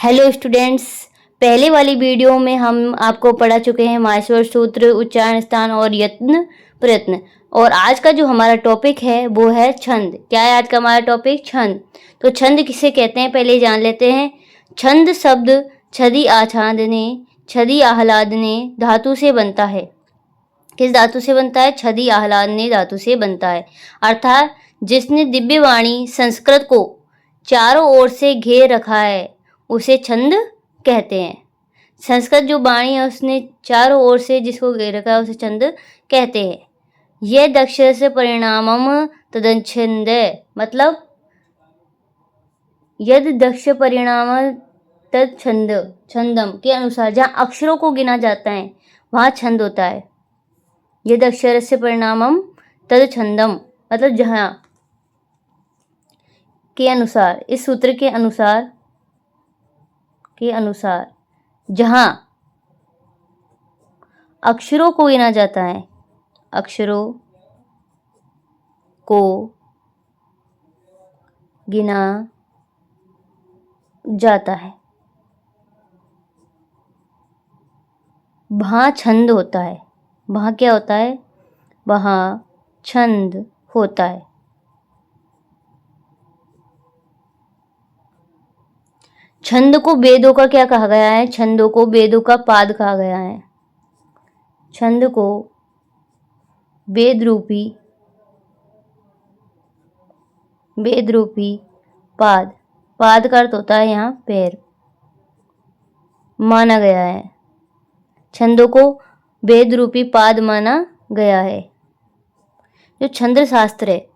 Hello students, पहले वाली video में हम आपको पढ़ा चुके हैं माहेश्वर सूत्र, उच्चारण स्थान और यत्न प्रयत्न। और आज का जो हमारा टॉपिक है वो है छंद। क्या है आज का हमारा टॉपिक? छंद। तो छंद किसे कहते हैं पहले जान लेते हैं। छंद शब्द छदि आच्छादने, छदि आह्लादने धातु से बनता है। किस धातु से बनता है? छदि आह्लादने धातु से बनता है। अर्थात जिसने दिव्य वाणी संस्कृत को चारों ओर से घेर रखा है उसे छंद कहते हैं। संस्कृत जो वाणी है उसने चारों ओर से जिसको घेर रखा है उसे छंद कहते हैं। यह दक्ष से परिणामम तदच्छंद, मतलब यद दक्ष परिणाम तद छंद, छंदम के अनुसार जहाँ अक्षरों को गिना जाता है वहाँ छंद होता है। यद अक्षर से परिणामम तद छंदम, मतलब जहाँ के अनुसार, इस सूत्र के अनुसार जहाँ अक्षरों को गिना जाता है, अक्षरों को गिना जाता है वहाँ छंद होता है। वहाँ क्या होता है? वहाँ छंद होता है। छंद को वेदों का क्या कहा गया है? छंदों को वेदों का पाद कहा गया है। छंद को वेद रूपी पाद, पाद का अर्थ होता है यहाँ पैर, माना गया है। छंदों को वेद रूपी पाद माना गया है। जो छंद शास्त्र है,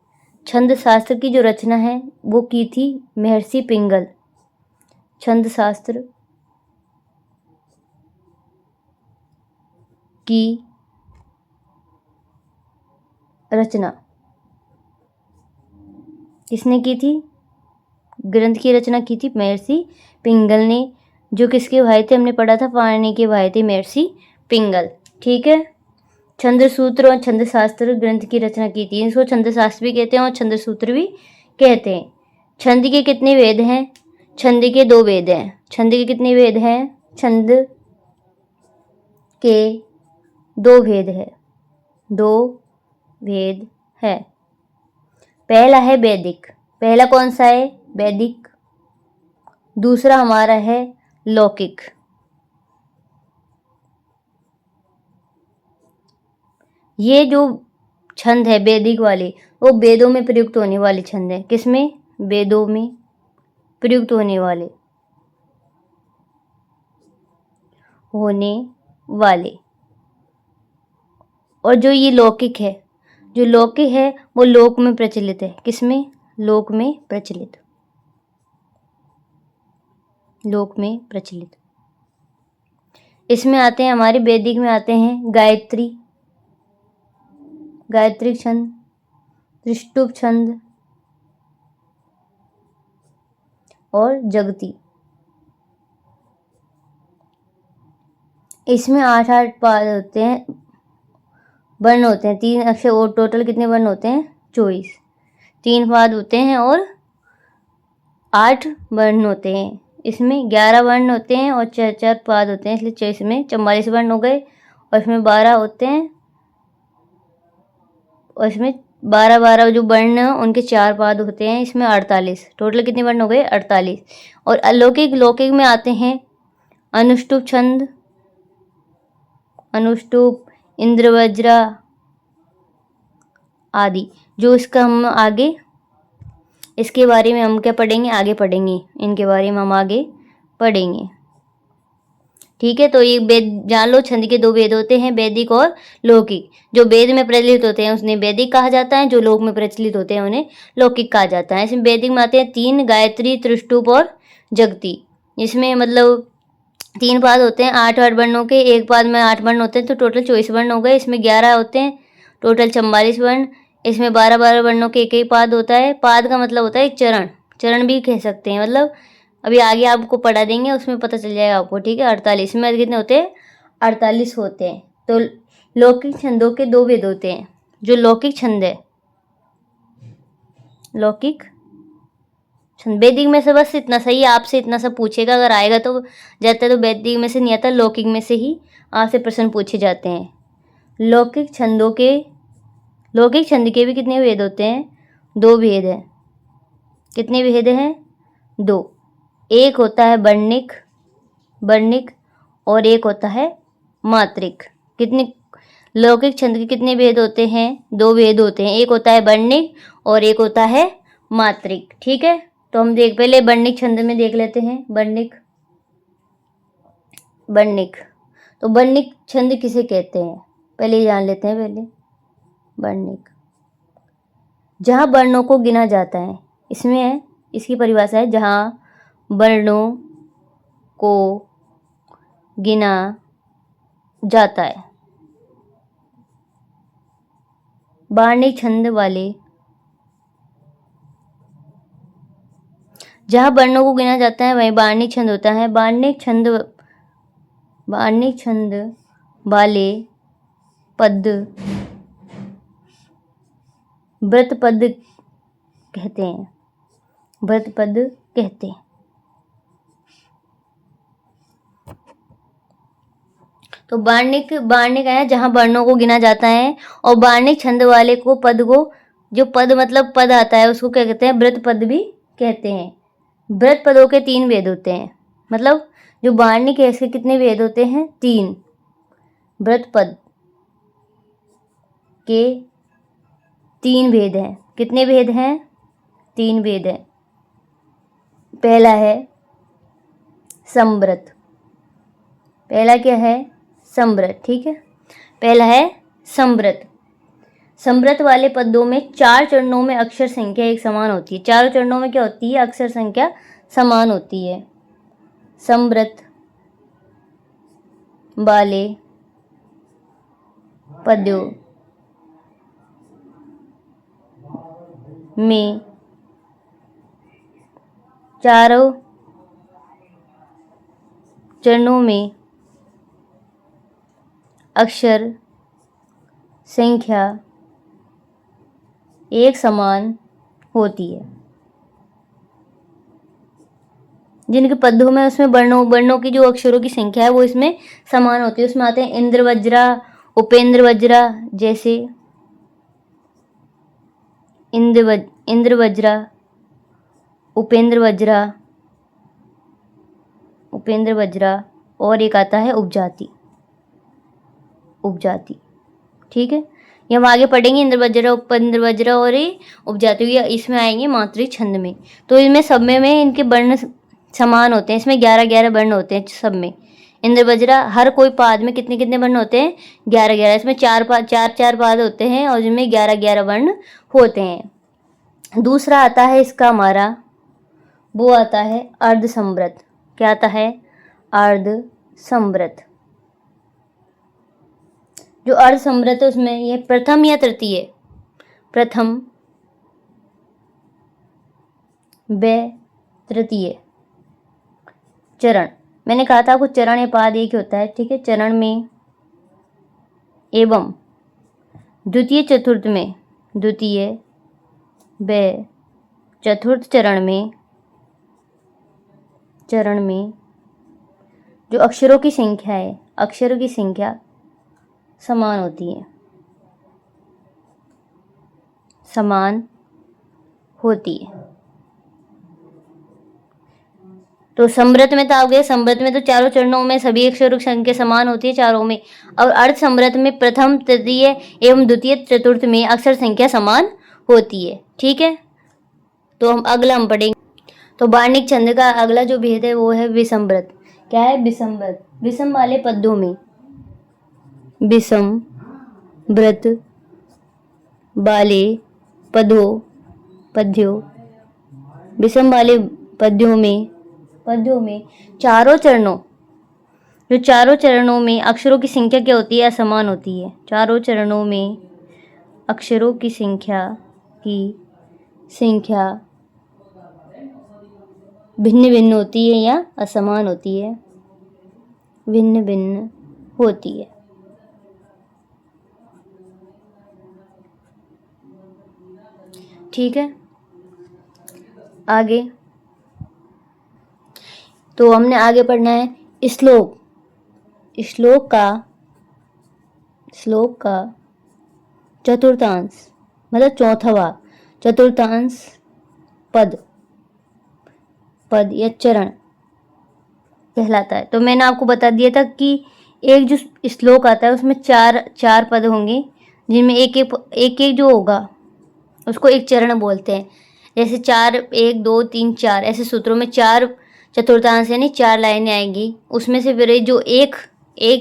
छंद शास्त्र की जो रचना है वो की थी महर्षि पिंगल। छंद शास्त्र की रचना किसने की थी? ग्रंथ की रचना की थी महर्षि पिंगल ने। जो किसके भाई थे? हमने पढ़ा था पाणिनि के भाई थे महर्षि पिंगल। ठीक है। छंद सूत्र और छंद शास्त्र ग्रंथ की रचना की थी। इसको छंद शास्त्र भी कहते हैं और छंद सूत्र भी कहते हैं। छंद के कितने वेद हैं? छंद के 2 वेद हैं। छंद के कितने वेद हैं? छंद के 2 वेद है। 2 वेद है। पहला है वैदिक। पहला कौन सा है? वैदिक। दूसरा हमारा है लौकिक। ये जो छंद है वैदिक वाले, वो वेदों में प्रयुक्त होने वाले छंद है। किसमें? वेदों में प्रयुक्त होने वाले। और जो ये लौकिक है, जो लौकिक है वो लोक में प्रचलित है। किसमें? लोक में प्रचलित। लोक में प्रचलित। इसमें आते हैं, हमारे वैदिक में आते हैं गायत्री, गायत्री छंद, त्रिष्टुप छंद और जगती। इसमें 8 पाद होते हैं, वर्ण होते हैं। 3 अक्षर और टोटल कितने वर्ण होते हैं? 24। 3 पाद होते हैं और 8 वर्ण होते हैं। इसमें 11 वर्ण होते हैं और 4 पाद होते हैं, इसलिए 24 में 44 वर्ण हो गए। और इसमें 12 होते हैं और इसमें 12 जो वर्ण हैं उनके 4 पाद होते हैं। इसमें 48। टोटल कितने वर्ण हो गए? 48। और अलौकिक, लौकिक में आते हैं अनुष्टुप छंद, अनुष्टुप, इंद्रवज्रा आदि। जो इसका हम आगे, इसके बारे में हम क्या पढ़ेंगे? आगे पढ़ेंगे। इनके बारे में हम आगे पढ़ेंगे। ठीक है। तो ये वेद जान लो, छंद के 2 वेद होते हैं, वैदिक और लौकिक। जो वेद में प्रचलित होते हैं उसने वैदिक कहा जाता है, जो लोक में प्रचलित होते हैं उन्हें लौकिक कहा जाता है। इसमें वैदिक में आते हैं 3, गायत्री, त्रिष्टुप और जगती। इसमें मतलब 3 पाद होते हैं 8 वर्णों के। एक पाद में 8 वर्ण होते हैं, तो टोटल 24 वर्ण हो गए। इसमें 11 होते हैं, टोटल 44 वर्ण। इसमें 12 वर्णों के एक पाद होता है। पाद का मतलब होता है एक चरण, चरण भी कह सकते हैं। मतलब अभी आगे आपको पढ़ा देंगे, उसमें पता चल जाएगा आपको। ठीक है। 48 में कितने होते हैं? 48 होते हैं। तो लौकिक छंदों के 2 वेद होते हैं। जो लौकिक छंद है, लौकिक छंद। वैदिक में से बस इतना सही, आपसे इतना सा पूछेगा, अगर आएगा तो जाता है, तो वैदिक में से नहीं आता, लौकिक में से ही आपसे प्रश्न पूछे जाते हैं। लौकिक छंद के भी कितने भेद होते हैं? 2 भेद हैं। कितने भेद हैं? 2। एक होता है वर्णिक और एक होता है मात्रिक। कितने लौकिक छंद के कितने भेद होते हैं? 2 भेद होते हैं। एक होता है वर्णिक और एक होता है मात्रिक। ठीक है, तो हम पहले वर्णिक छंद में देख लेते हैं। वर्णिक तो वर्णिक छंद किसे कहते हैं? पहले जान लेते हैं। पहले वर्णिक, जहाँ वर्णों को गिना जाता है, इसमें इसकी परिभाषा है, जहाँ वर्णों को गिना जाता है। वर्णिक छंद वाले, जहाँ वर्णों को गिना जाता है वहीं वर्णिक छंद होता है। वर्णिक छंद वाले पद व्रत पद कहते हैं। व्रत पद कहते हैं। तो वर्णिक है जहाँ वर्णों को गिना जाता है, और वर्णिक छंद वाले को पद को, जो पद मतलब पद आता है, उसको क्या कहते हैं? व्रत पद भी कहते हैं। व्रत पदों के 3 भेद होते हैं। मतलब जो वर्णिक है इसके कितने भेद होते हैं? 3। व्रत पद के 3 भेद हैं। कितने भेद हैं? 3 भेद हैं। पहला है संव्रत। पहला क्या है? संव्रत। ठीक है, पहला है संव्रत। संव्रत वाले पदों में 4 चरणों में अक्षर संख्या एक समान होती है। 4 चरणों में क्या होती है? अक्षर संख्या समान होती है। संव्रत वाले पदों में चारों चरणों में अक्षर संख्या एक समान होती है। जिनके पदों में उसमें वर्णों की जो अक्षरों की संख्या है वो इसमें समान होती है। उसमें आते हैं इंद्र वज्रा, उपेंद्र वज्रा, जैसे इंद्र वज्रा, उपेंद्र वज्रा, और एक आता है उपजाति। ठीक है, ये हम आगे पढ़ेंगे। इंद्र वज्रा, उपेंद्र वज्रा और ये उपजाति, ये इसमें आएंगे मात्रिक छंद में। तो इनमें सब में इनके वर्ण समान होते हैं। इसमें 11-11 वर्ण होते हैं सब में। इंद्र वज्रा, हर कोई पाद में कितने वर्ण होते हैं? 11-11। इसमें 4 पाद होते हैं और जिनमें 11-11 वर्ण होते हैं। दूसरा आता है इसका हमारा, वो आता है अर्धसंवृत। क्या आता है? अर्धसंवृत। जो अर्धसंवृत है उसमें ये प्रथम या तृतीय, प्रथम व तृतीय चरण, मैंने कहा था कुछ चरण या पाद एक ही होता है। ठीक है, चरण में एवं द्वितीय चतुर्थ में, द्वितीय व चतुर्थ चरण में जो अक्षरों की संख्या है, अक्षरों की संख्या समान होती है। समान होती है। तो संवृत में तो आ गए। संवृत में तो चारों चरणों में सभी अक्षरों की संख्या समान होती है, चारों में। और अर्ध संवृत में प्रथम, तृतीय एवं द्वितीय चतुर्थ में अक्षर संख्या समान होती है। ठीक है, तो हम पढ़ेंगे। तो वर्णिक छंद का अगला जो भेद है वो है विषमव्रत। क्या है? विषमव्रत। विषम वाले पदों में, विषमव्रत वाले विषम वाले पद्यों में चारों चरणों में अक्षरों की संख्या क्या होती है? असमान होती है। चारों चरणों में अक्षरों की संख्या भिन्न भिन्न होती है या असमान होती है? भिन्न भिन्न होती है। ठीक है, आगे तो हमने आगे पढ़ना है श्लोक। श्लोक का चतुर्थांश मतलब चौथा भाग, चतुर्थांश पद या चरण कहलाता है। तो मैंने आपको बता दिया था कि एक जो श्लोक आता है उसमें चार पद होंगे, जिनमें एक एक जो होगा उसको एक चरण बोलते हैं। जैसे 4 1 2 3 4 ऐसे सूत्रों में 4 चतुर्थांश यानी 4 लाइनें आएंगी। उसमें से फिर जो एक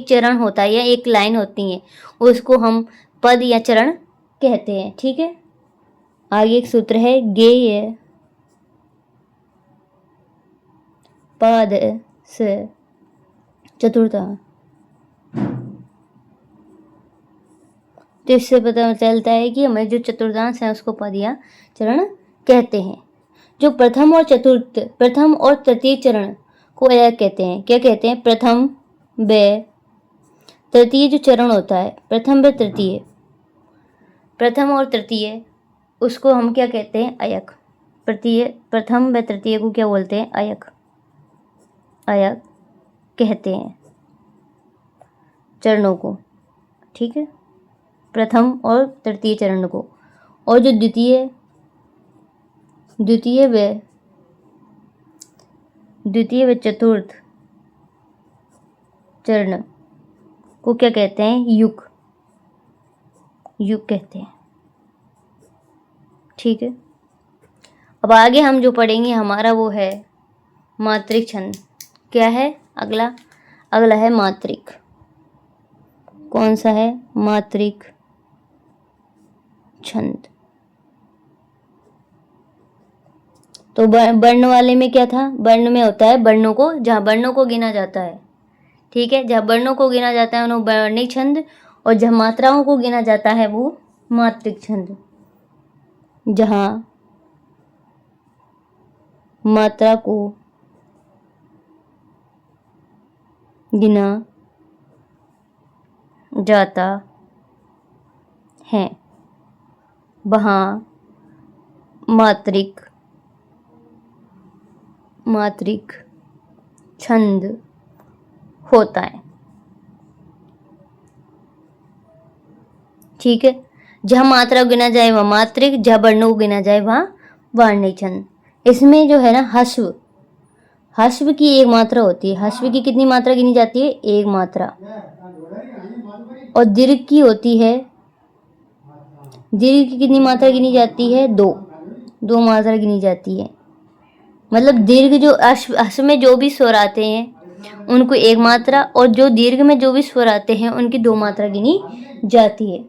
चरण होता है या एक लाइन होती है उसको हम पद या चरण कहते हैं। ठीक है, आगे एक सूत्र है गेय पद से चतुर्था। तो इससे पता चलता है कि हमें जो चतुर्थांश है उसको पद या चरण कहते हैं। जो प्रथम और तृतीय चरण को अलग कहते हैं। क्या कहते हैं? प्रथम व तृतीय जो चरण होता है, प्रथम और तृतीय उसको हम क्या कहते हैं? अयक। प्रथम व तृतीय को क्या बोलते हैं? अयक कहते हैं चरणों को। ठीक है, प्रथम और तृतीय चरण को। और जो द्वितीय व चतुर्थ चरण को क्या कहते हैं? युग कहते हैं। ठीक है, अब आगे हम जो पढ़ेंगे हमारा वो है मात्रिक छंद। क्या है अगला है मात्रिक। कौन सा है? मात्रिक छंद। तो वर्ण वाले में क्या था? वर्ण में होता है वर्णों को, जहाँ वर्णों को गिना जाता है। ठीक है, जहाँ वर्णों को गिना जाता है वो वर्णिक छंद, और जहाँ मात्राओं को गिना जाता है वो मात्रिक छंद। जहाँ मात्रा को गिना जाता है वहाँ मात्रिक छंद होता है। ठीक है, जहाँ मात्रा को गिना जाए वहाँ मात्रिक, जहाँ वर्णों को गिना जाए वहाँ वर्णिक छंद। इसमें जो है ना हस्व की एक मात्रा होती है। हस्व की कितनी मात्रा गिनी जाती है? एक मात्रा। और दीर्घ की होती है, दीर्घ की कितनी मात्रा गिनी जाती है? दो मात्रा गिनी जाती है। मतलब दीर्घ जो हस्व में जो भी स्वर आते हैं उनको एक मात्रा, और जो दीर्घ में जो भी स्वर आते हैं उनकी 2 मात्रा गिनी जाती है।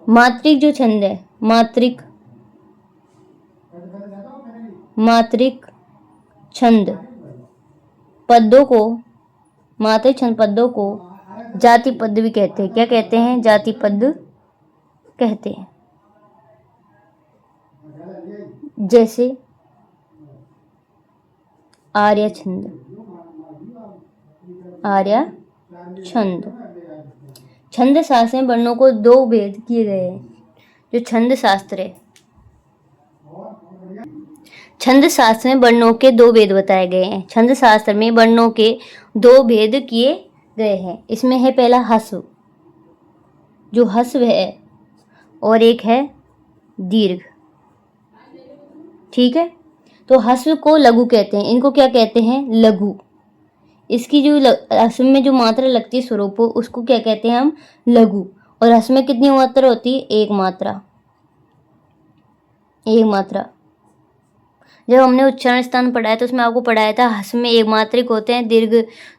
मात्रिक जो छंद है, मात्रिक छंद पदों को, मात्रिक छंद पदों को जाति पद भी कहते हैं। क्या कहते हैं? जाति पद कहते हैं। जैसे आर्य छंद। छंद शास्त्र में वर्णों को 2 भेद किए गए हैं। जो छंद शास्त्र है, छंद शास्त्र में वर्णों के 2 भेद बताए गए हैं। छंद शास्त्र में वर्णों के 2 भेद किए गए हैं। इसमें है पहला हस्व, जो हस्व है, और एक है दीर्घ। ठीक है, तो हस्व को लघु कहते हैं। इनको क्या कहते हैं? लघु। इसकी जो हस्व में जो मात्रा लगती है स्वरूप, उसको क्या कहते हैं हम? लघु। और हस्व में कितनी मात्रा होती है? एक मात्रा। जब हमने उच्चारण स्थान पढ़ाया तो उसमें आपको पढ़ाया था हस्व में एक मात्रिक होते हैं, दीर्घ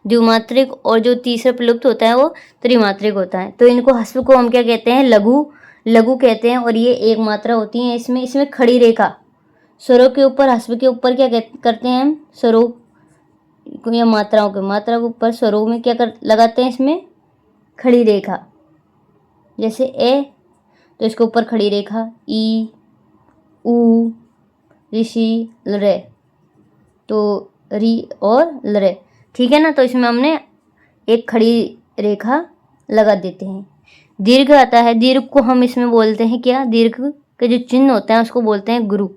द्विमात्रिक, और जो तीसरा प्रलुप्त होता है वो त्रिमात्रिक होता है। तो इनको हस्व को हम क्या कहते हैं? लघु कहते हैं। और ये एक मात्रा होती है। इसमें खड़ी रेखा स्वरों के ऊपर, हस्व के ऊपर क्या करते हैं हम? स्वरों या मात्रा के ऊपर स्वरों में क्या लगाते हैं? इसमें खड़ी रेखा। जैसे ए, तो इसके ऊपर खड़ी रेखा। ई, ऊ, ऋषि, लरे, तो री और लरे। ठीक है ना, तो इसमें हमने एक खड़ी रेखा लगा देते हैं। दीर्घ आता है, दीर्घ को हम इसमें बोलते हैं क्या? दीर्घ के जो चिन्ह होते हैं उसको बोलते हैं गुरु।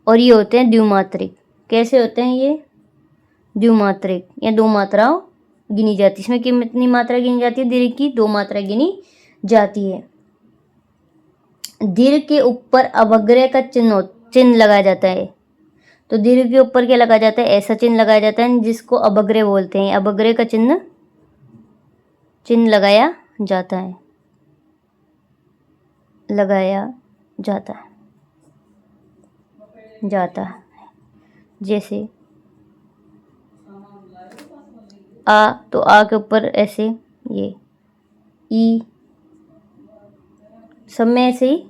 और ये होते हैं द्विमात्रिक। कैसे होते हैं ये? द्विमात्रिक, या दो मात्राओं गिनी जाती है। इसमें कितनी मात्रा गिनी जाती है? दीर्घ की 2 मात्रा गिनी जाती है। दीर्घ के ऊपर अवग्रह का चिन्ह लगाया जाता है। तो दीर्घ के ऊपर क्या लगाया जाता है? ऐसा चिन्ह लगाया जाता है जिसको अवग्रह बोलते हैं। अवग्रह का चिन्ह लगाया जाता है, लगाया जाता है, जैसे आ, तो आ के ऊपर ऐसे ये ई, सब में ऐसे ही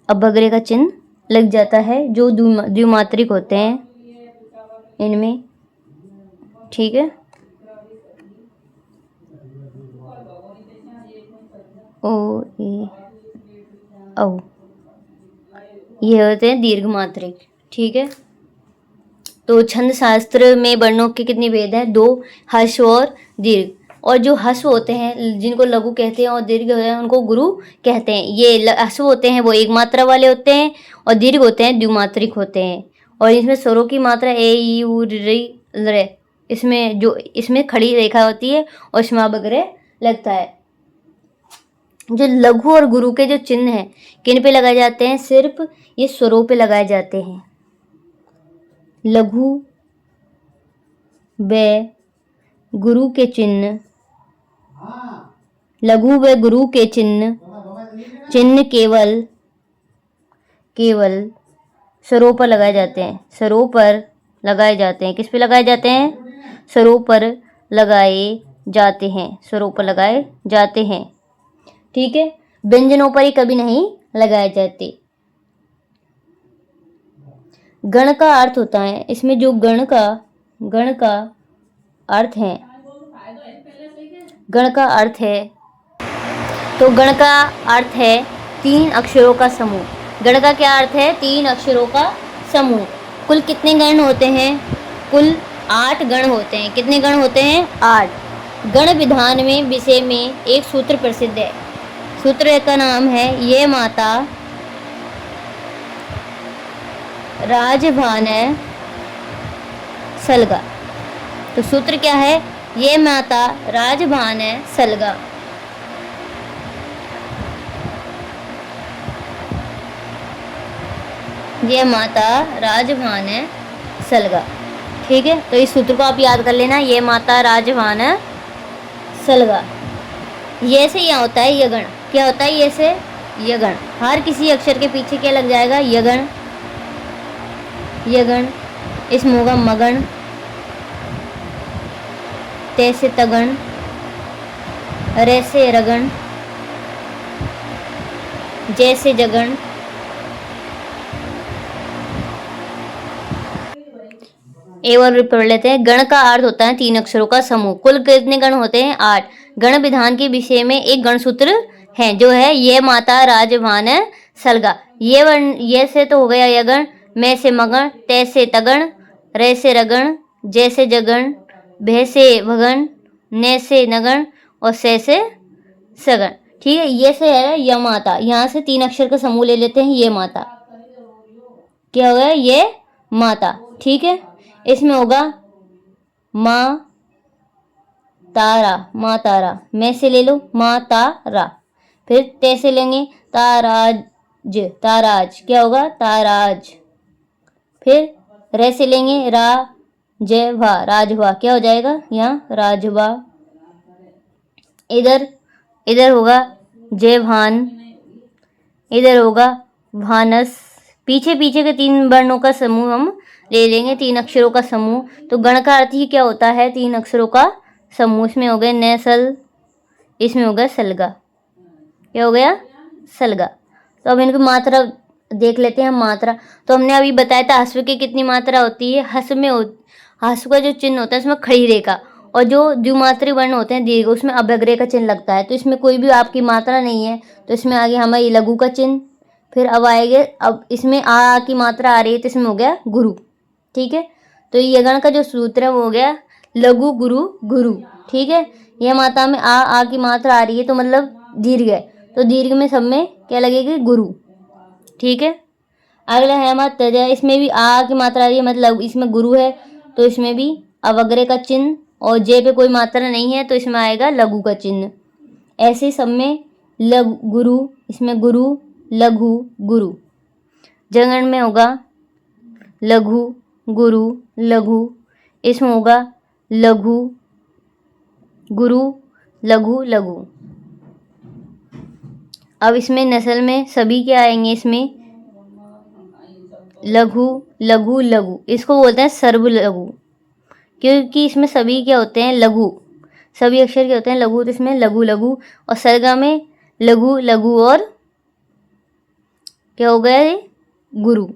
अवग्रह का चिन्ह लग जाता है जो द्विमात्रिक होते हैं इनमें। ठीक है, ओ ए औ, ये होते हैं दीर्घ मात्रिक। ठीक है, तो छंद शास्त्र में वर्णों के कितने भेद हैं? 2, ह्रस्व और दीर्घ। और जो ह्रस्व होते हैं जिनको लघु कहते हैं और दीर्घ होते हैं उनको गुरु कहते हैं। ये ह्रस्व होते हैं वो एक मात्रा वाले होते हैं और दीर्घ होते हैं द्विमात्रिक होते हैं। और इसमें स्वरों की मात्रा ए ई उ री रे, इसमें खड़ी रेखा होती है और इसमें अवग्रह लगता है। जो लघु और गुरु के जो चिन्ह हैं किन पे लगाए जाते हैं? सिर्फ ये स्वरों पे लगाए जाते हैं। लघु व गुरु के चिन्ह, लघु व गुरु के चिन्ह केवल स्वरों पर लगाए जाते हैं। स्वरों पर लगाए जाते हैं। किस पे लगाए जाते हैं? स्वरों पर लगाए जाते हैं। स्वरों पर लगाए जाते हैं। ठीक है, व्यंजनों पर ही कभी नहीं लगाए जाते। गण का अर्थ होता है, इसमें जो गण का अर्थ है, गण का अर्थ है, तो गण का अर्थ है 3 अक्षरों का समूह। गण का क्या अर्थ है? 3 अक्षरों का समूह। कुल कितने गण होते हैं? कुल 8 गण होते हैं। कितने गण होते हैं? 8। गण विधान में विषय में एक सूत्र प्रसिद्ध है। सूत्र का नाम है ये माता राजभान सलगा। तो सूत्र क्या है? ये माता राजभान सलगा। ये माता राजभान सलगा। ठीक है, तो इस सूत्र को आप याद कर लेना, ये माता राजभान सलगा। ये से यहाँ होता है यगण। क्या होता है ये से? यगण। हर किसी अक्षर के पीछे क्या लग जाएगा? यगण। यगण। इसमें होगा मगण, ते से तगण, रे से रगण, जे से जगण, एक और पढ़ लेते हैं। गण का अर्थ होता है 3 अक्षरों का समूह। कुल कितने गण होते हैं? 8। गण विधान के विषय में एक गण सूत्र है जो है ये माता राजभान सलगा। ये से तो हो गया यगण, मैं से मगण, ते से तगण, रे से रगण, जे से जगण, भे से भगण, ने से नगण और से सगण। ठीक है, ये से है य माता। यहाँ से 3 अक्षर का समूह ले लेते हैं। ये माता क्या हो गया? ये माता। ठीक है, इसमें होगा माँ तारा, माँ तारा। मैं से ले लो माँ तारा। फिर ते से लेंगे ताराज, ताराज। क्या होगा? ताराज। फिर रे से लेंगे राजभा, राजभा। क्या हो जाएगा? यहाँ राजभा। इधर होगा जयभान, इधर होगा भानस। पीछे के 3 वर्णों का समूह हम ले लेंगे, 3 अक्षरों का समूह। तो गण का अर्थ ही क्या होता है? 3 अक्षरों का समूह। इसमें हो गए नैसल, इसमें हो गया सलगा। क्या हो गया? सलगा। तो अब इनकी मात्रा देख लेते हैं हम। मात्रा तो हमने अभी बताया था ह्रस्व की कितनी मात्रा होती है। ह्रस्व का जो चिन्ह होता है उसमें खड़ी रेखा, और जो द्विमात्रिक वर्ण होते हैं दीर्घ, उसमें अवग्रह का चिन्ह लगता है। तो इसमें कोई भी आपकी मात्रा नहीं है, तो इसमें आगे हमारी लघु का चिन्ह। फिर अब आएंगे, अब इसमें आ की मात्रा आ रही है तो इसमें हो गया गुरु। ठीक है, तो ये गण का जो सूत्र है वो हो गया लघु गुरु गुरु। ठीक है, यह माता में आ की मात्रा आ रही है तो मतलब दीर्घ है, तो दीर्घ में सब में क्या लगेगी? गुरु। ठीक है, अगला है हमारा तजा, इसमें भी आ की मात्रा आ रही है, मतलब इसमें गुरु है तो इसमें भी अवग्रह का चिन्ह, और जे पे कोई मात्रा नहीं है तो इसमें आएगा लघु का चिन्ह। ऐसे सब में लघु गुरु, इसमें गुरु लघु गुरु। जगण में होगा लघु गुरु लघु, इसमें होगा लघु गुरु लघु लघु। अब इसमें नस्ल में सभी क्या आएंगे, इसमें लघु लघु लघु, इसको बोलते हैं सर्व लघु, क्योंकि इसमें सभी क्या होते हैं लघु, सभी अक्षर क्या होते हैं लघु, तो इसमें लघु लघु। और सर्गा में लघु लघु और क्या हो गया ये गुरु।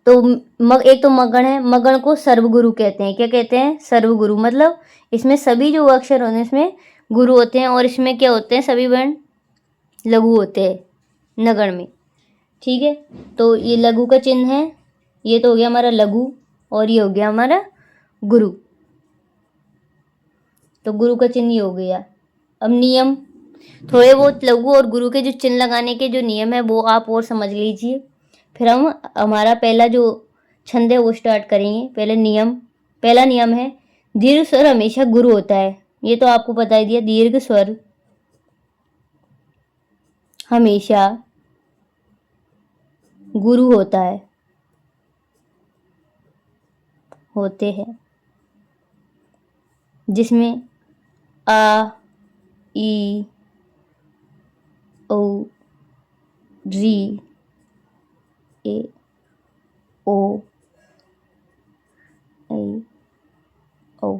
तो एक तो मगण है, मगण को सर्वगुरु कहते हैं। क्या कहते हैं? सर्वगुरु। मतलब इसमें सभी जो अक्षर होते हैं इसमें गुरु होते हैं, और इसमें क्या होते हैं सभी वर्ण लघु होते हैं नगण में। ठीक है, तो ये लघु का चिन्ह है, ये तो हो गया हमारा लघु, और ये हो गया हमारा गुरु। तो गुरु का चिन्ह ये हो गया। अब नियम थोड़े बहुत लघु और गुरु के जो चिन्ह लगाने के जो नियम है वो आप और समझ लीजिए, फिर हम हमारा पहला जो छंद है वो स्टार्ट करेंगे। पहला नियम है दीर्घ स्वर हमेशा गुरु होता है। ये तो आपको बता ही दिया, दीर्घ स्वर हमेशा गुरु होता है, होते हैं, जिसमें आ ई ओ री ए ओ ए ओ।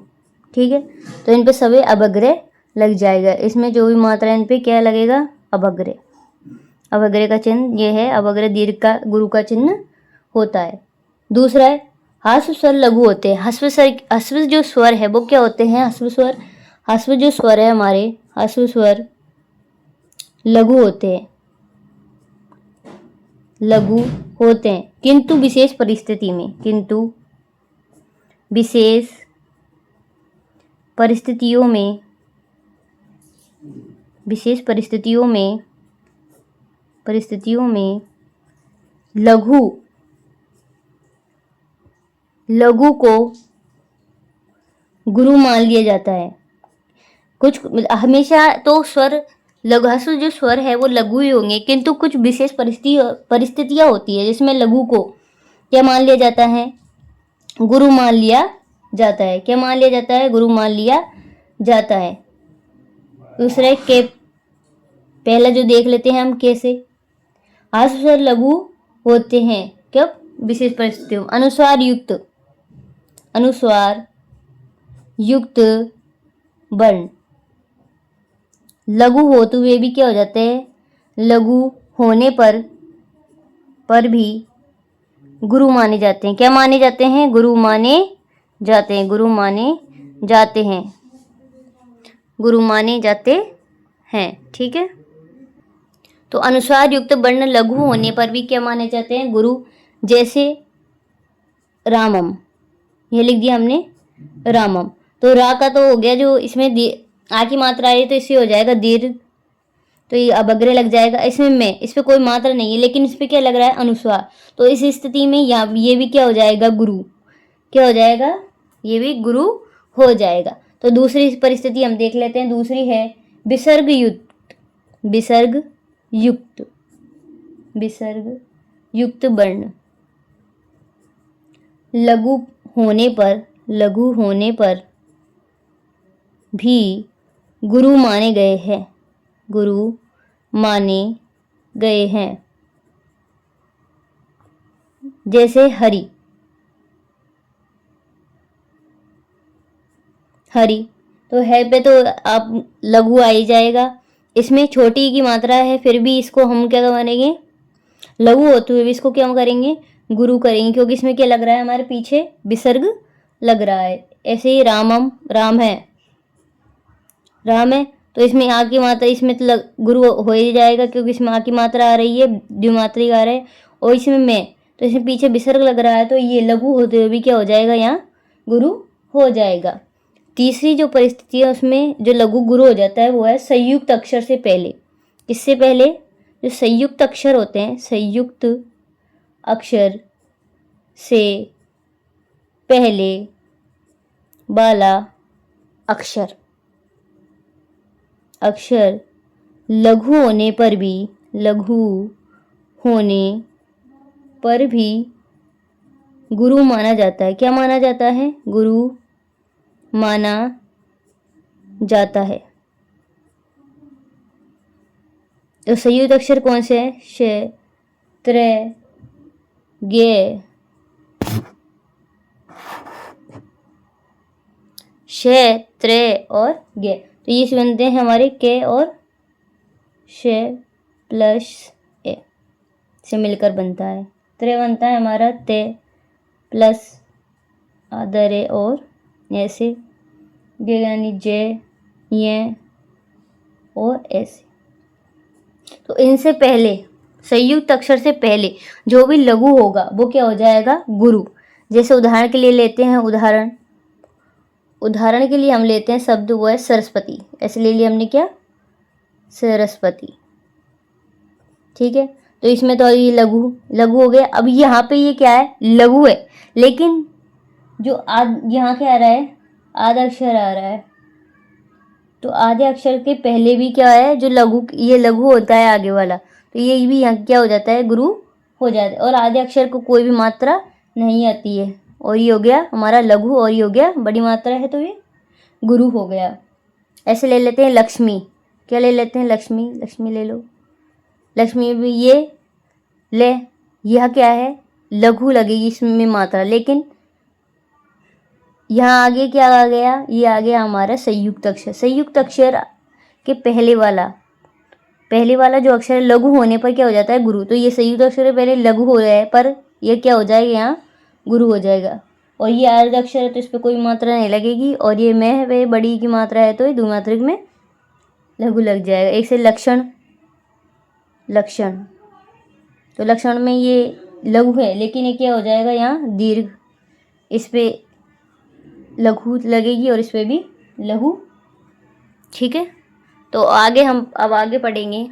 ठीक है, तो इन पे सभी अवग्रह लग जाएगा। इसमें जो भी मात्रा है इन पे क्या लगेगा? अवग्रह। अवग्रह का चिन्ह ये है, अवग्रह दीर्घ का गुरु का चिन्ह होता है। दूसरा है ह्रस्व स्वर लघु होते हैं। ह्रस्व जो स्वर है वो क्या होते हैं? ह्रस्व जो स्वर है हमारे, ह्रस्व स्वर लघु होते हैं, लघु होते हैं, किंतु विशेष परिस्थिति में, किंतु विशेष परिस्थितियों में, विशेष परिस्थितियों में लघु को गुरु मान लिया जाता है। कुछ हमेशा तो स्वर लघु जो स्वर है वो लघु ही होंगे, किंतु कुछ विशेष परिस्थितियां होती है जिसमें लघु को क्या मान लिया जाता है? गुरु मान लिया जाता है। क्या मान लिया जाता है? गुरु मान लिया जाता है। दूसरे के पहला जो देख लेते हैं हम कैसे ह्रस्व स्वर लघु होते हैं कब? विशेष परिस्थितियों। अनुस्वार युक्त वर्ण लघु होते हुए भी क्या हो जाते हैं? लघु होने पर भी गुरु माने जाते हैं। क्या माने जाते हैं? गुरु माने जाते हैं। गुरु माने जाते हैं। गुरु माने जाते हैं। ठीक है, तो अनुस्वार युक्त वर्ण लघु होने पर भी क्या माने जाते हैं? गुरु। जैसे रामम, ये लिख दिया हमने रामम, तो रा का तो हो गया, जो इसमें आ की मात्रा आई तो इससे हो जाएगा दीर्घ, तो ये अवग्रह लग जाएगा। इसमें मैं, इस पर कोई मात्रा नहीं है लेकिन इस पर क्या लग रहा है? अनुस्वार, तो इस स्थिति में ये भी क्या हो जाएगा? गुरु। क्या हो जाएगा? ये भी गुरु हो जाएगा। तो दूसरी परिस्थिति हम देख लेते हैं। दूसरी है विसर्ग युक्त वर्ण लघु होने पर भी गुरु माने गए हैं। जैसे हरि, तो है पे तो आप लघु आ ही जाएगा। इसमें छोटी की मात्रा है फिर भी इसको हम क्या मानेंगे? लघु होते हुए भी इसको क्या हम करेंगे? गुरु करेंगे, क्योंकि इसमें क्या लग रहा है? हमारे पीछे विसर्ग लग रहा है। ऐसे ही रामम, राम है तो इसमें आ की मात्रा, इसमें तो गुरु हो ही जाएगा क्योंकि इसमें आ की मात्रा आ रही है, द्विमात्रिक आ रहा है, और इसमें मैं, तो इसमें पीछे विसर्ग लग रहा है, तो ये लघु होते हुए भी क्या हो जाएगा? यहाँ गुरु हो जाएगा। तीसरी जो परिस्थिति है उसमें जो लघु गुरु हो जाता है वो है संयुक्त अक्षर से पहले। किससे पहले? जो संयुक्त अक्षर होते हैं, संयुक्त अक्षर से पहले वाला अक्षर। अक्षर लघु होने पर भी, लघु होने पर भी गुरु माना जाता है। क्या माना जाता है? गुरु माना जाता है। तो संयुक्त अक्षर कौन से हैं? श, त्र, गे। श, त्र और गे। तो ये बनते हैं हमारे के और श प्लस ए से मिलकर बनता है। त्र बनता है हमारा ते प्लस आधा रे और ऐसे गे यानी जे, ये और ऐसे। तो इनसे पहले, संयुक्त अक्षर से पहले जो भी लघु होगा वो क्या हो जाएगा? गुरु। जैसे उदाहरण के लिए लेते हैं, उदाहरण के लिए हम लेते हैं शब्द, वो है सरस्वती। ऐसे ले लिया हमने, क्या? सरस्वती। ठीक है, तो इसमें तो ये लघु हो गया। अब यहाँ पे ये क्या है? लघु है, लेकिन जो यहाँ क्या आ रहा है? आधा अक्षर आ रहा है। तो आधे अक्षर के पहले भी क्या है? जो ये लघु होता है आगे वाला, तो ये भी यहाँ क्या हो जाता है? गुरु हो जाता है। और आधे अक्षर को कोई भी मात्रा नहीं आती है, और ये हो गया हमारा लघु, और ये हो गया बड़ी मात्रा है, तो ये गुरु हो गया। ऐसे ले लेते हैं लक्ष्मी। क्या ले लेते हैं? लक्ष्मी। लक्ष्मी ले लो। लक्ष्मी भी ये ले, यह क्या है? लघु लगेगी इसमें मात्रा, लेकिन यहाँ आगे क्या आ गया? ये आ गया हमारा संयुक्त अक्षर। संयुक्त अक्षर के पहले वाला जो अक्षर लघु होने पर क्या हो जाता है? गुरु। तो ये संयुक्त अक्षर पहले लघु हो रहा है, पर ये क्या हो जाएगा? यहाँ गुरु हो जाएगा। और ये आर्ध अक्षर है, तो इस पर कोई मात्रा नहीं लगेगी। और ये में वे बड़ी की मात्रा है, तो ये द्विमात्रिक में लघु लग जाएगा। एक से लक्षण। तो लक्षण में ये लघु है, लेकिन ये क्या हो जाएगा? यहाँ दीर्घ। इस पे लघु लगेगी और इस पे भी लघु। ठीक है, तो हम अब आगे पढ़ेंगे।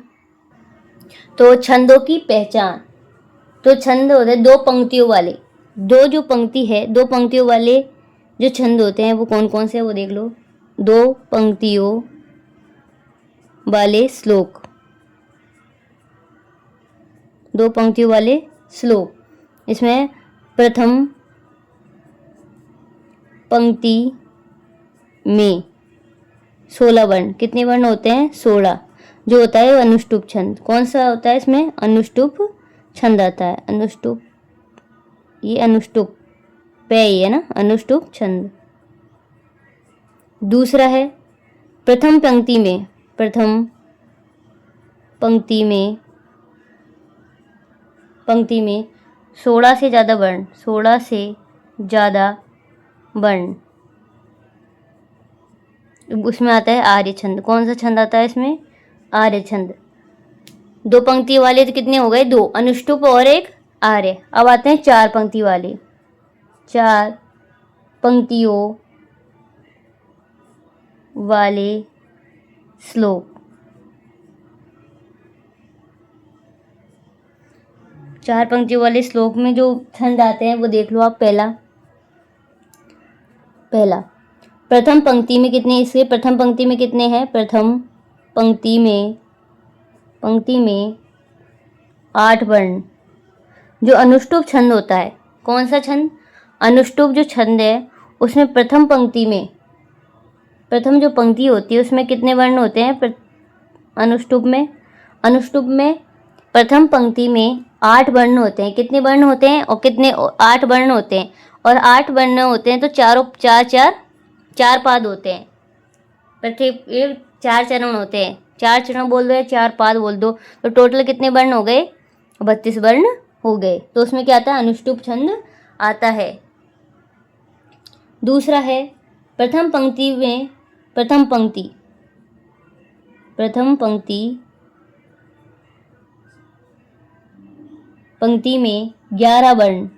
तो छंदों की पहचान। तो छंद होते हैं दो पंक्तियों वाले, जो पंक्तियों वाले जो छंद होते हैं वो कौन कौन से हैं वो देख लो। दो पंक्तियों वाले श्लोक। इसमें प्रथम पंक्ति में 16 वर्ण। कितने वर्ण होते हैं? 16। जो होता है वो अनुष्टुप छंद। कौन सा होता है इसमें? अनुष्टुप छंद आता है। ये अनुष्टुप पे ही है ना, अनुष्टुप छंद। दूसरा है प्रथम पंक्ति में 16 से ज़्यादा वर्ण। उसमें आता है आर्य छंद। कौन सा छंद आता है इसमें? आर्य छंद। दो पंक्ति वाले तो कितने हो गए? 2, अनुष्टुप और एक आर्य। अब आते हैं 4 पंक्ति वाले। 4 पंक्तियों वाले श्लोक। 4 पंक्तियों वाले श्लोक में जो छंद आते हैं वो देख लो आप। पहला प्रथम पंक्ति में कितने? इसके प्रथम पंक्ति में कितने हैं? प्रथम पंक्ति में 8 वर्ण। जो अनुष्टुप छंद होता है, कौन सा छंद? अनुष्टुप जो छंद है उसमें प्रथम जो पंक्ति होती है उसमें कितने वर्ण होते हैं? अनुष्टुप में प्रथम पंक्ति में 8 वर्ण होते हैं। कितने वर्ण होते हैं? और कितने? 8 वर्ण होते हैं। और 8 वर्ण होते हैं तो चार पाद होते हैं। प्रत्येक 4 चरण होते हैं। 4 चरण बोल दो या 4 पाद बोल दो, तो टोटल कितने वर्ण हो गए? 32 वर्ण हो गए। तो उसमें क्या आता है? अनुष्टुप छंद आता है। दूसरा है प्रथम पंक्ति में 11 वर्ण।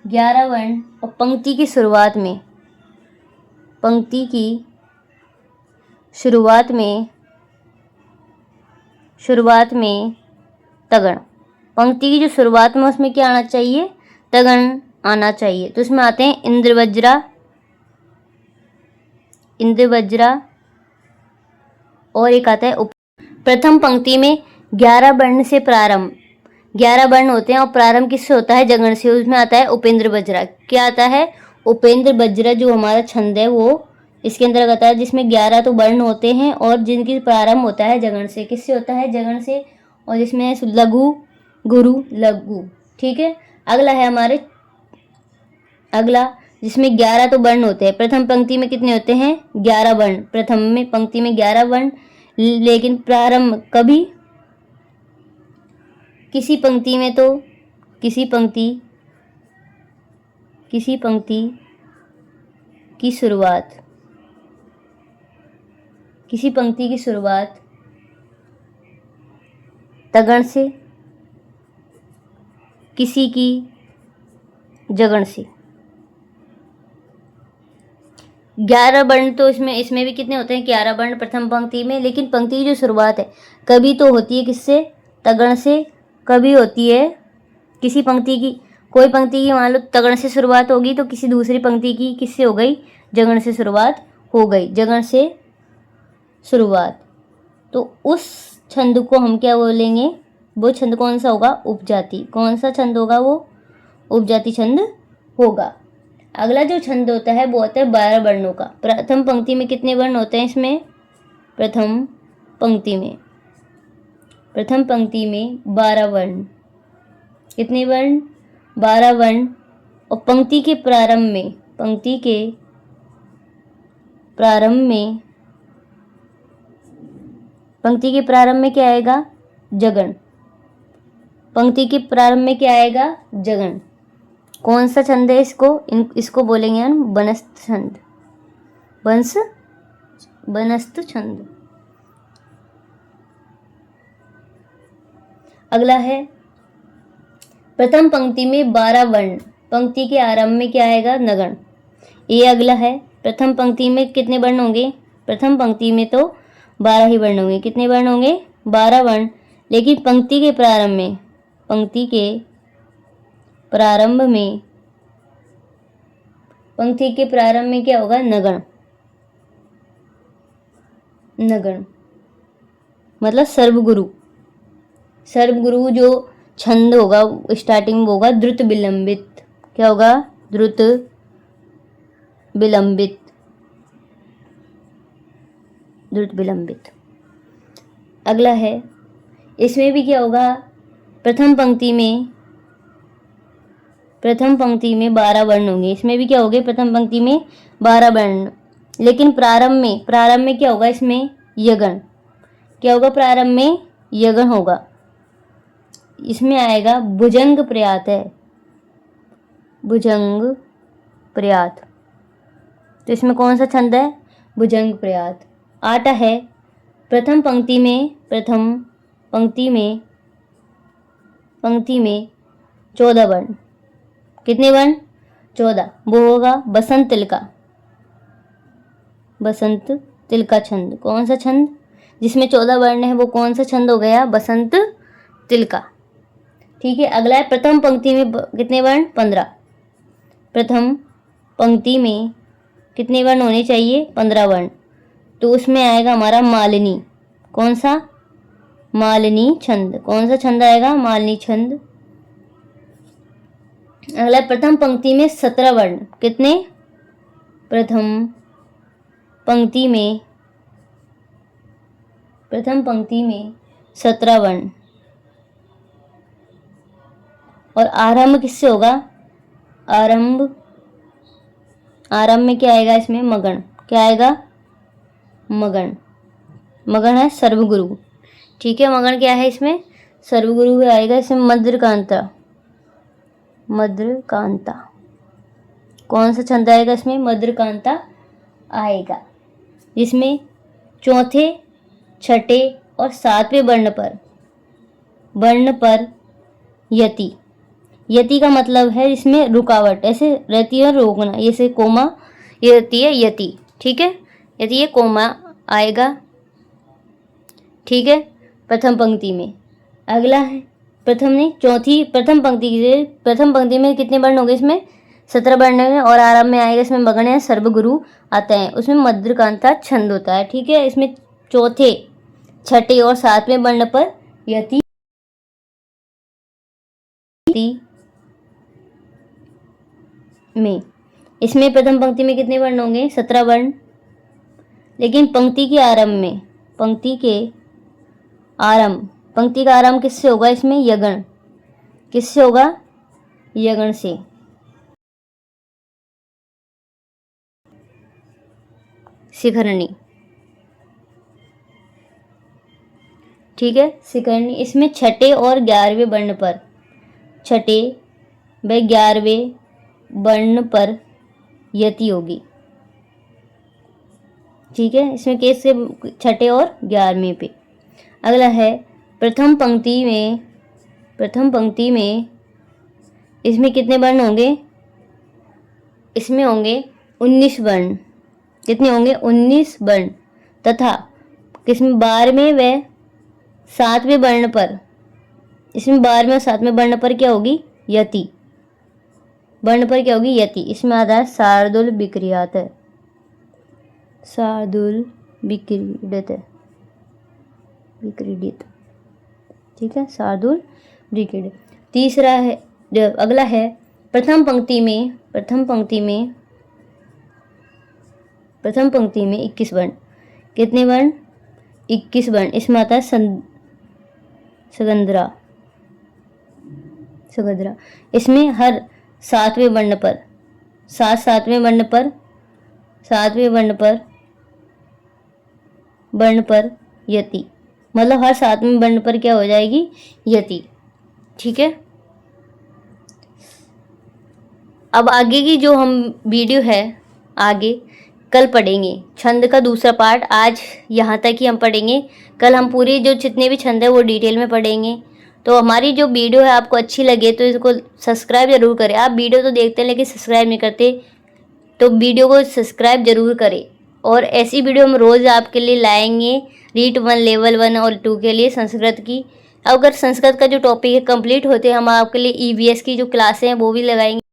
11 वर्ण। और पंक्ति की शुरुआत में तगण। पंक्ति की जो शुरुआत में उसमें क्या आना चाहिए, तगण आना चाहिए। तो इसमें आते हैं इंद्रवज्रा, इंद्रवज्रा, और एक आता है प्रथम पंक्ति में 11 वर्ण से प्रारंभ, 11 वर्ण होते हैं और प्रारंभ किससे होता है, जगण से। उसमें आता है उपेंद्र वज्रा। क्या आता है, उपेंद्र वज्रा जो हमारा छंद है वो इसके अंदर आता है, जिसमें 11 तो वर्ण होते हैं और जिनकी प्रारंभ होता है जगण से। किससे होता है, जगण से। और जिसमें लघु, गुरु, लघु। ठीक है। अगला है हमारे, अगला जिसमें 11 तो वर्ण होते हैं। प्रथम पंक्ति में कितने होते हैं, 11 वर्ण। प्रथम में पंक्ति में 11 वर्ण, लेकिन प्रारंभ कभी, किसी पंक्ति में तो किसी पंक्ति की शुरुआत, किसी पंक्ति की शुरुआत तगण से, किसी की जगण से। 11 वर्ण तो इसमें भी कितने होते हैं, 11 वर्ण प्रथम पंक्ति में। लेकिन पंक्ति की जो शुरुआत है कभी तो होती है किससे, तगण से, कभी होती है किसी पंक्ति की, कोई पंक्ति की मान लो तगण से शुरुआत होगी तो किसी दूसरी पंक्ति की किससे हो गई, जगण से शुरुआत हो गई, जगण से शुरुआत। तो उस छंद को हम क्या बोलेंगे, वो छंद कौन सा होगा, उपजाति। कौन सा छंद होगा, वो उपजाति छंद होगा। अगला जो छंद होता है वो होता है 12 वर्णों का। प्रथम पंक्ति में कितने वर्ण होते हैं इसमें, प्रथम पंक्ति में 12 वर्ण। कितने वर्ण, 12 वर्ण। और पंक्ति के प्रारंभ में क्या आएगा, जगण। पंक्ति के प्रारंभ में क्या आएगा, जगण। कौन सा छंद है इसको बोलेंगे हम बनस्त छंद, बनस्त छंद। अगला है प्रथम पंक्ति में 12 वर्ण, पंक्ति के आरंभ में क्या आएगा, नगण। ये अगला है, प्रथम पंक्ति में कितने वर्ण होंगे, प्रथम पंक्ति में तो 12 ही वर्ण होंगे। कितने वर्ण होंगे, 12 वर्ण। लेकिन पंक्ति के प्रारंभ में क्या होगा, नगण। नगण मतलब सर्वगुरु जो छंद होगा स्टार्टिंग में होगा द्रुत विलंबित। क्या होगा, द्रुत विलंबित। अगला है, इसमें भी क्या होगा, प्रथम पंक्ति में 12 वर्ण होंगे। इसमें भी क्या होंगे, प्रथम पंक्ति में 12 वर्ण। लेकिन प्रारंभ में क्या होगा, इसमें यगण। क्या होगा, प्रारंभ में यगण होगा। इसमें आएगा भुजंग प्रयात है, भुजंग प्रयात। तो इसमें कौन सा छंद है, भुजंग प्रयात। आटा है, प्रथम पंक्ति में 14 वर्ण। कितने वर्ण, 14। वो होगा बसंत तिलका छंद। कौन सा छंद, जिसमें 14 वर्ण है वो कौन सा छंद हो गया, बसंत तिलका। ठीक है। अगला है, प्रथम पंक्ति में कितने वर्ण, 15। प्रथम पंक्ति में कितने वर्ण होने चाहिए, 15 वर्ण। तो उसमें आएगा हमारा मालिनी। कौन सा, मालिनी छंद। कौन सा छंद आएगा, मालिनी छंद। अगला प्रथम पंक्ति में 17 वर्ण। कितने, प्रथम पंक्ति में 17 वर्ण। और आरंभ किससे होगा, आरंभ में क्या आएगा, इसमें मगण। क्या आएगा, मगण है सर्वगुरु। ठीक है। मगण क्या है, इसमें सर्वगुरु आएगा। इसमें मद्रकांता। कौन सा छंद आएगा इसमें, मद्रकांता आएगा। जिसमें चौथे, छठे और 7वें वर्ण पर यति का मतलब है इसमें रुकावट, ऐसे रहती है, रोकना। जैसे कोमा, ये रहती है यति। ठीक है। यदि ये कोमा आएगा। ठीक है, प्रथम पंक्ति में। अगला है प्रथम नहीं, चौथी प्रथम पंक्ति में कितने वर्ण होंगे? इसमें 17 वर्ण है और आराम में आएगा इसमें मगन है, सर्वगुरु आते हैं, उसमें मध्यकांता छंद होता है। ठीक है, इसमें चौथे, छठे और सातवें वर्ण पर यति में, इसमें प्रथम पंक्ति में कितने वर्ण होंगे? 17 वर्ण। लेकिन पंक्ति का आरंभ किससे होगा? इसमें यगण, किससे होगा? यगण से। शिखरणी, ठीक है, शिखरणी। इसमें छठे और 11वें वर्ण पर, छठे व 11वें वर्ण पर यति होगी। ठीक है, इसमें कैसे? छठे और 11वें पे। अगला है प्रथम पंक्ति में इसमें कितने वर्ण होंगे? इसमें होंगे 19 वर्ण। कितने होंगे? 19 वर्ण। तथा किसमें? 12वें व 7वें वर्ण पर, इसमें 12वें और 7वें वर्ण पर क्या होगी? यति। वर्ण पर क्या होगी? यति। इसमें आता है शार्दूल विक्रियात है, शार्दूल विक्रीडित। ठीक है, शार्दूल विक्रीडित। तीसरा है, अगला है प्रथम पंक्ति में 21 वर्ण। कितने वर्ण? 21 वर्ण। इसमें आता है सगंद्रा। इसमें हर सातवें वर्ण पर यति, मतलब हर सातवें वर्ण पर क्या हो जाएगी? यति। ठीक है, अब आगे की जो हम वीडियो है आगे कल पढ़ेंगे, छंद का दूसरा पार्ट। आज यहाँ तक ही हम पढ़ेंगे, कल हम पूरे जो जितने भी छंद है वो डिटेल में पढ़ेंगे। तो हमारी जो वीडियो है आपको अच्छी लगे तो इसको सब्सक्राइब जरूर करें। आप वीडियो तो देखते हैं लेकिन सब्सक्राइब नहीं करते, तो वीडियो को सब्सक्राइब जरूर करें। और ऐसी वीडियो हम रोज़ आपके लिए लाएंगे, रीट 1 लेवल 1 और 2 के लिए संस्कृत की। अगर संस्कृत का जो टॉपिक है कंप्लीट होते हैं, हम आपके लिए EVS की जो क्लासें हैं वो भी लगाएंगे।